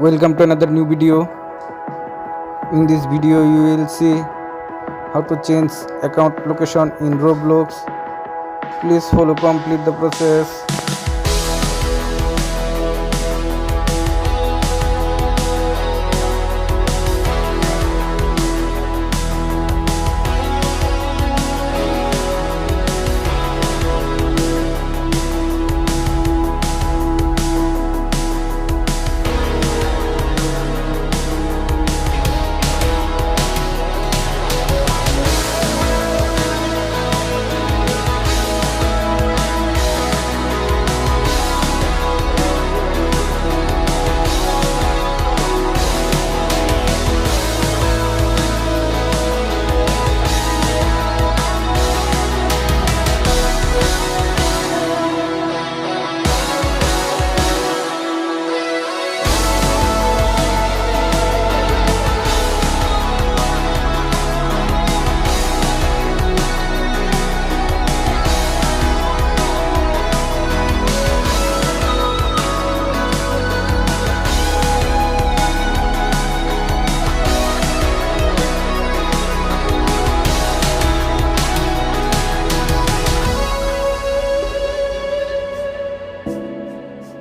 Welcome to another new video. In this video you will see how to change account location in Roblox. Please follow complete the process.